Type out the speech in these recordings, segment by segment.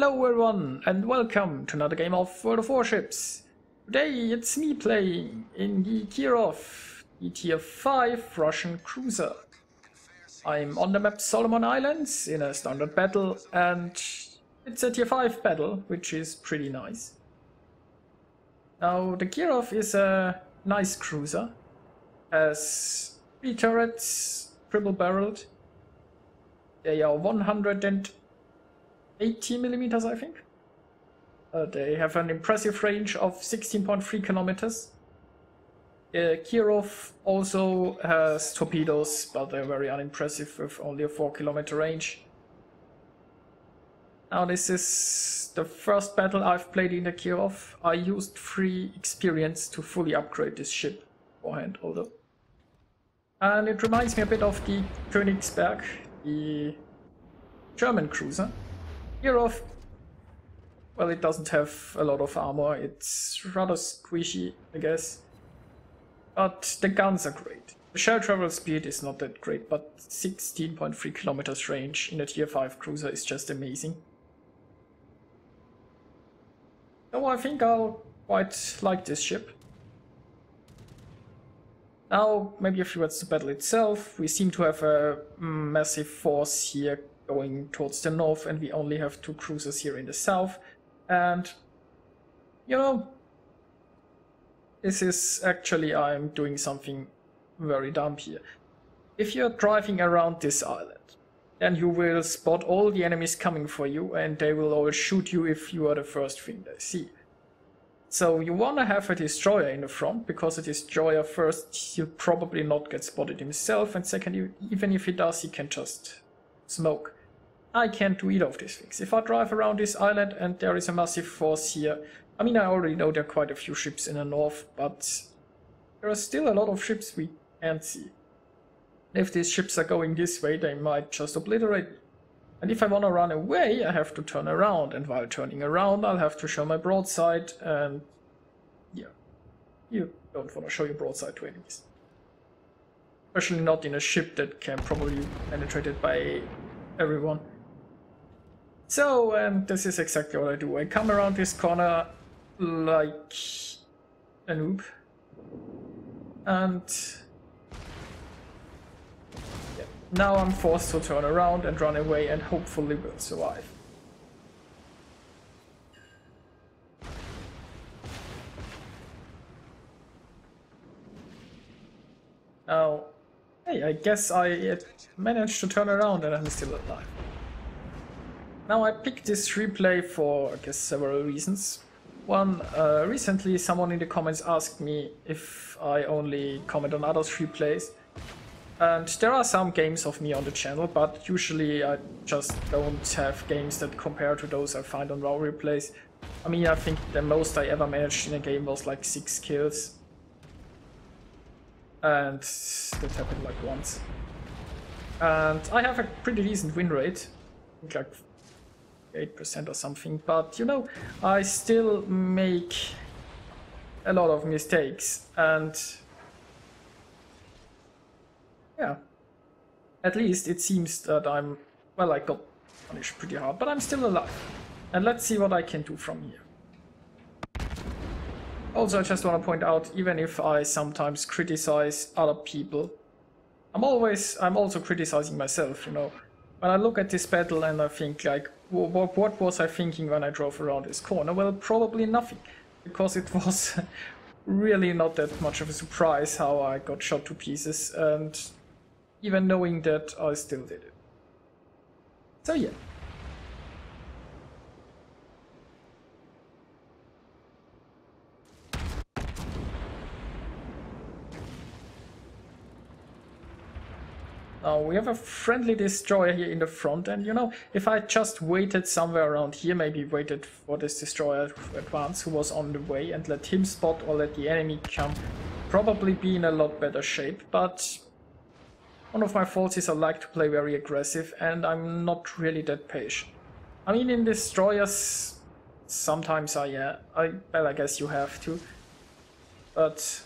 Hello everyone and welcome to another game of World of Warships. Today it's me playing in the Kirov, the tier 5 Russian cruiser. I'm on the map Solomon Islands in a standard battle and it's a tier 5 battle, which is pretty nice. Now the Kirov is a nice cruiser, has 3 turrets, triple barreled. They are 180 millimeters, I think. They have an impressive range of 16.3 kilometers. Kirov also has torpedoes, but they're very unimpressive with only a 4-kilometer range. Now this is the first battle I've played in the Kirov. I used free experience to fully upgrade this ship beforehand, although. And it reminds me a bit of the Königsberg, the German cruiser. Kirov, well, it doesn't have a lot of armor, it's rather squishy, I guess. But the guns are great. The shell travel speed is not that great, but 16.3 kilometers range in a tier 5 cruiser is just amazing. So I think I'll quite like this ship. Now, maybe a few words to battle itself. We seem to have a massive force here going towards the north, and we only have 2 cruisers here in the south. And, you know, this is actually, I'm doing something very dumb here. If you're driving around this island, then you will spot all the enemies coming for you, and they will all shoot you if you are the first thing they see. So you want to have a destroyer in the front, because a destroyer first, he'll probably not get spotted himself, and second, even if he does, he can just smoke. I can't do either of these things. If I drive around this island and there is a massive force here, I mean, I already know there are quite a few ships in the north, but there are still a lot of ships we can't see. If these ships are going this way, they might just obliterate me. And if I want to run away, I have to turn around, and while turning around, I'll have to show my broadside, and yeah, you don't want to show your broadside to enemies. Especially not in a ship that can probably be penetrated by everyone. So, this is exactly what I do. I come around this corner like a noob, and yeah, now I'm forced to turn around and run away and hopefully will survive. Now, hey, I guess I managed to turn around and I'm still alive. Now I picked this replay for, I guess, several reasons. One, recently someone in the comments asked me if I only comment on others' replays. And there are some games of me on the channel, but usually I just don't have games that compare to those I find on raw replays. I mean, I think the most I ever managed in a game was like 6 kills. And that happened like once. And I have a pretty decent win rate, like 8% or something, but you know, I still make a lot of mistakes, and yeah, at least it seems that I'm, well, I got punished pretty hard, but I'm still alive. And let's see what I can do from here. Also, I just want to point out, even if I sometimes criticize other people, I'm also criticizing myself, you know. When I look at this battle and I think, like, what was I thinking when I drove around this corner? Well, probably nothing, because it was really not that much of a surprise how I got shot to pieces, and even knowing that, I still did it. So yeah. Now we have a friendly destroyer here in the front, and you know, if I just waited somewhere around here, maybe waited for this destroyer to advance who was on the way and let him spot or let the enemy come, probably be in a lot better shape. But one of my faults is I like to play very aggressive, and I'm not really that patient. I mean, in destroyers sometimes well, I guess you have to, but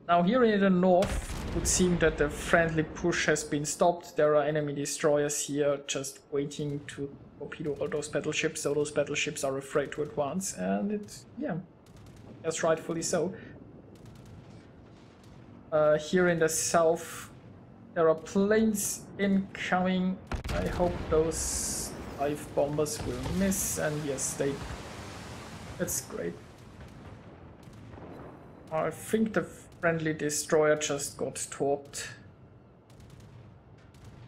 now here in the north, would seem that the friendly push has been stopped. There are enemy destroyers here just waiting to torpedo all those battleships, so those battleships are afraid to advance, and it's, yeah, that's rightfully so. Here in the south, there are planes incoming. I hope those 5 bombers will miss, and yes, that's great. I think the friendly destroyer just got torped.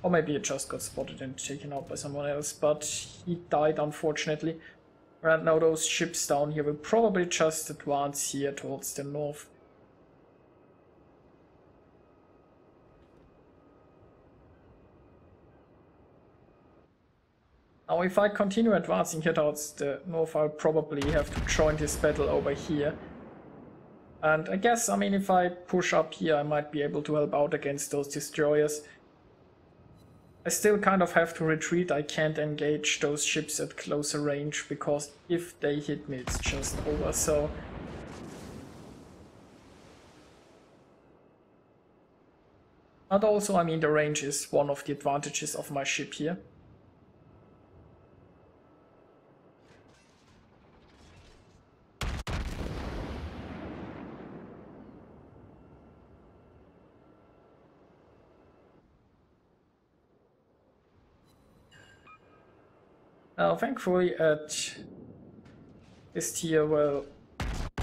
Or maybe it just got spotted and taken out by someone else, but he died unfortunately. And now those ships down here will probably just advance here towards the north. Now if I continue advancing here towards the north, I'll probably have to join this battle over here. And I guess, I mean, if I push up here, I might be able to help out against those destroyers. I still kind of have to retreat. I can't engage those ships at closer range, because if they hit me, it's just over, so... And also, I mean, the range is one of the advantages of my ship here. Now, thankfully at this tier, well,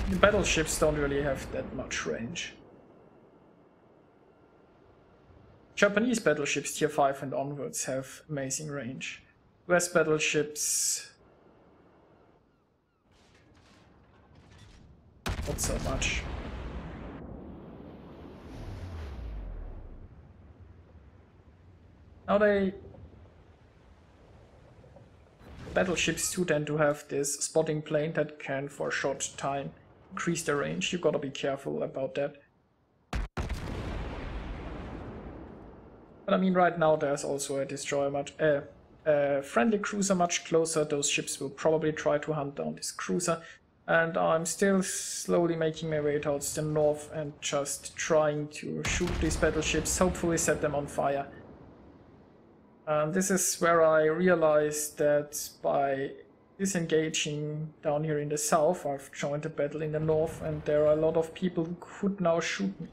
the battleships don't really have that much range. Japanese battleships tier 5 and onwards have amazing range. US battleships, not so much. Now battleships too tend to have this spotting plane that can for a short time increase their range. You gotta be careful about that. But I mean, right now there's also a destroyer friendly cruiser much closer. Those ships will probably try to hunt down this cruiser. And I'm still slowly making my way towards the north and just trying to shoot these battleships, hopefully set them on fire. This is where I realized that by disengaging down here in the south, I've joined a battle in the north, and there are a lot of people who could now shoot me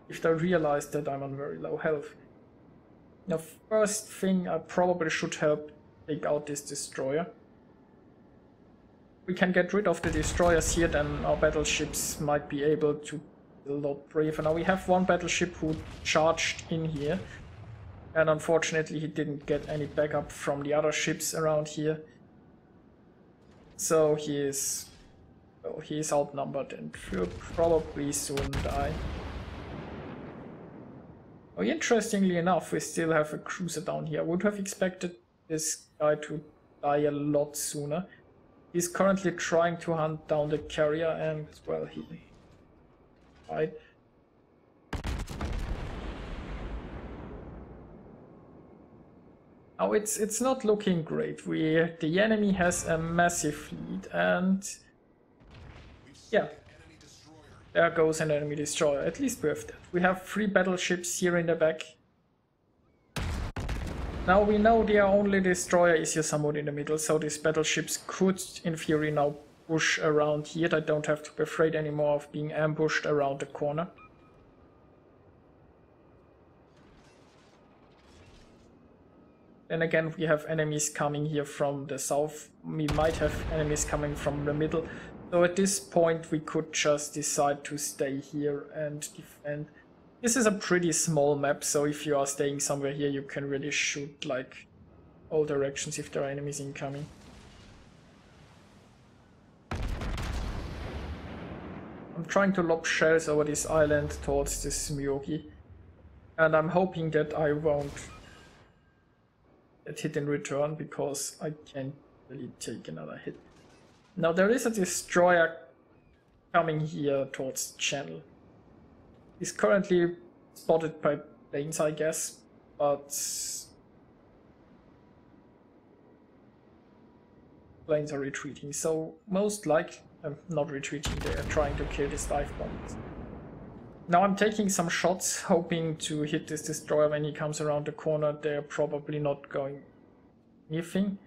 if they realize that I'm on very low health. Now, first thing, I probably should help take out this destroyer. We can get rid of the destroyers here, then our battleships might be able to be a lot braver. Now we have one battleship who charged in here. And unfortunately he didn't get any backup from the other ships around here. So he is outnumbered and will probably soon die. Oh, interestingly enough, we still have a cruiser down here. I would have expected this guy to die a lot sooner. He's currently trying to hunt down the carrier and, well, he died. Now it's not looking great. The enemy has a massive lead, and yeah, there goes an enemy destroyer. At least we have that. We have 3 battleships here in the back. Now we know their only destroyer is here somewhere in the middle, so these battleships could, in theory, now push around here. They don't have to be afraid anymore of being ambushed around the corner. Then again, we have enemies coming here from the south. We might have enemies coming from the middle. So at this point we could just decide to stay here and defend. This is a pretty small map, so if you are staying somewhere here, you can really shoot like all directions if there are enemies incoming. I'm trying to lob shells over this island towards this Myogi. And I'm hoping that I won't get hit in return, because I can't really take another hit. Now there is a destroyer coming here towards the channel. He's currently spotted by planes, I guess, but planes are retreating, so most likely, not retreating, they are trying to kill these dive bombers. Now I'm taking some shots, hoping to hit this destroyer when he comes around the corner. They're probably not going anything.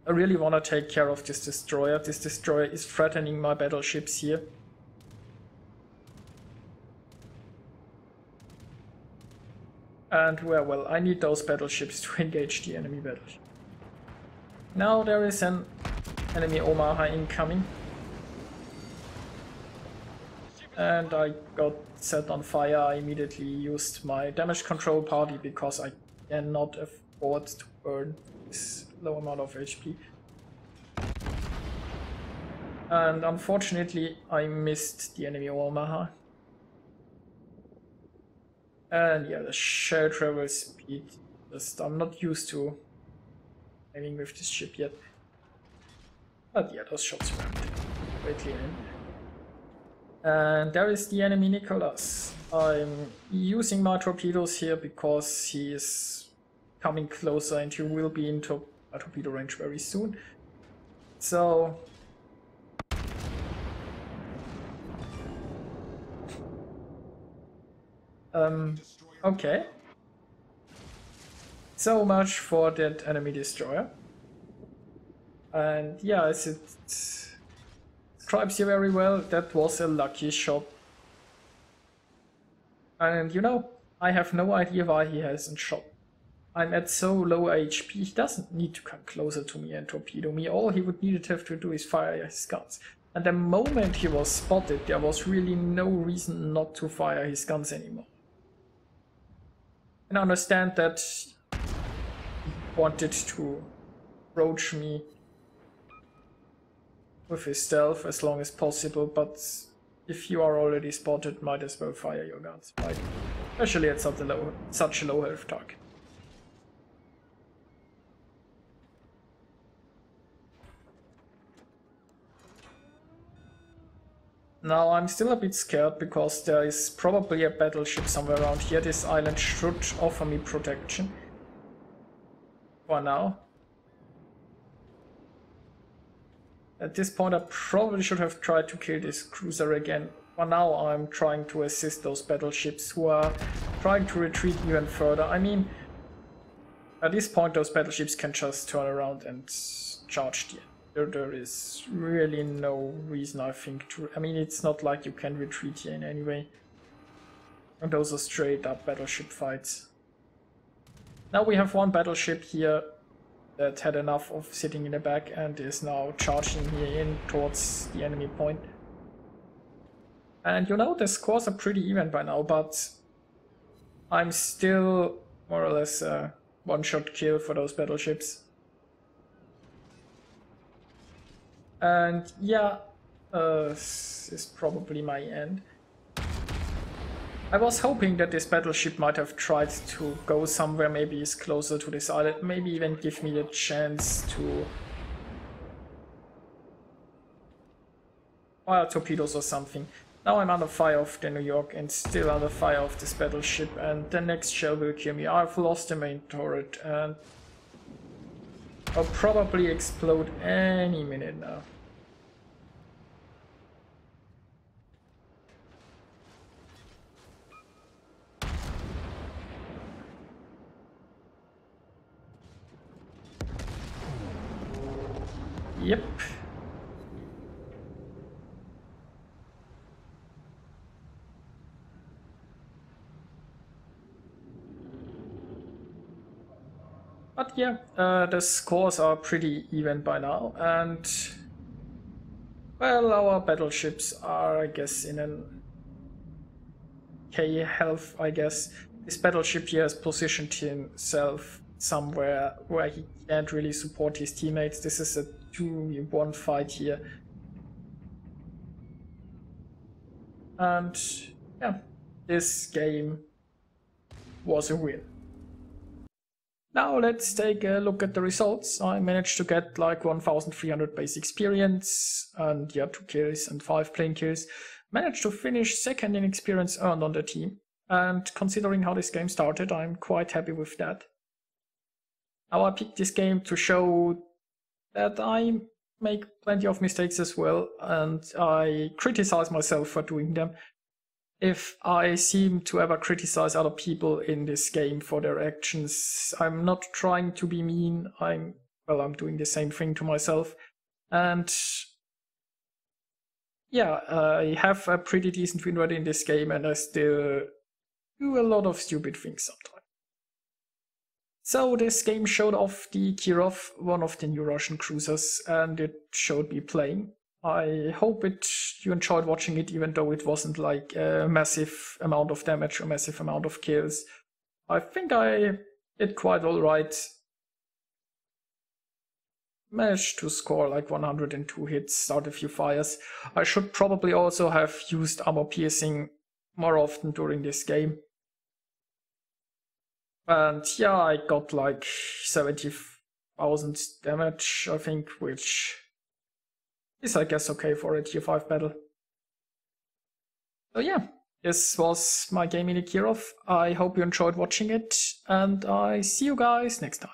I really want to take care of this destroyer. This destroyer is threatening my battleships here. And well, I need those battleships to engage the enemy battleship. Now there is an enemy Omaha incoming. And I got set on fire. I immediately used my damage control party because I cannot afford to burn this low amount of HP. And unfortunately I missed the enemy Omaha. And yeah, the shell travel speed, I'm not used to aiming with this ship yet. But yeah, those shots went greatly in. And there is the enemy Nicholas. I'm using my torpedoes here because he is coming closer and he will be into a torpedo range very soon. So okay. So much for that enemy destroyer. And yeah, as it describes you very well, that was a lucky shot. And you know, I have no idea why he hasn't shot. I'm at so low HP, he doesn't need to come closer to me and torpedo me. All he would need to have to do is fire his guns. And the moment he was spotted, there was really no reason not to fire his guns anymore. And I understand that he wanted to approach me with his stealth as long as possible, but if you are already spotted, might as well fire your guns, right? Especially at such a low health target. Now I'm still a bit scared because there is probably a battleship somewhere around here. This island should offer me protection. For now. At this point I probably should have tried to kill this cruiser again. For now I'm trying to assist those battleships who are trying to retreat even further. I mean, at this point those battleships can just turn around and charge the end. There is really no reason, I think, to... I mean, it's not like you can retreat here in any way. And those are straight up battleship fights. Now we have one battleship here that had enough of sitting in the back and is now charging here in towards the enemy point. And you know, the scores are pretty even by now, but I'm still more or less a one-shot kill for those battleships. And yeah, this is probably my end. I was hoping that this battleship might have tried to go somewhere, maybe it's closer to this island, maybe even give me the chance to fire torpedoes or something. Now I'm under fire of the New York and still under fire of this battleship, and the next shell will kill me. I've lost the main turret and I'll probably explode any minute now. Yep. But yeah, the scores are pretty even by now, and well, our battleships are, I guess, in an okay health, I guess. This battleship here has positioned himself somewhere where he can't really support his teammates. This is a 2v1 fight here. And yeah, this game was a win. Now let's take a look at the results. I managed to get like 1300 base experience and yeah, 2 kills and 5 plane kills. Managed to finish second in experience earned on the team. And considering how this game started, I'm quite happy with that. Now I picked this game to show that I'm make plenty of mistakes as well, and I criticize myself for doing them. If I seem to ever criticize other people in this game for their actions, I'm not trying to be mean. I'm doing the same thing to myself. And yeah, I have a pretty decent win rate in this game, and I still do a lot of stupid things sometimes. So this game showed off the Kirov, one of the new Russian cruisers, and it showed me playing. I hope you enjoyed watching it, even though it wasn't like a massive amount of damage or massive amount of kills. I think I did quite alright. Managed to score like 102 hits, start a few fires. I should probably also have used armor piercing more often during this game. And yeah, I got like 70,000 damage, I think, which is, I guess, okay for a tier 5 battle. So yeah, this was my game in Kirov. I hope you enjoyed watching it, and I see you guys next time.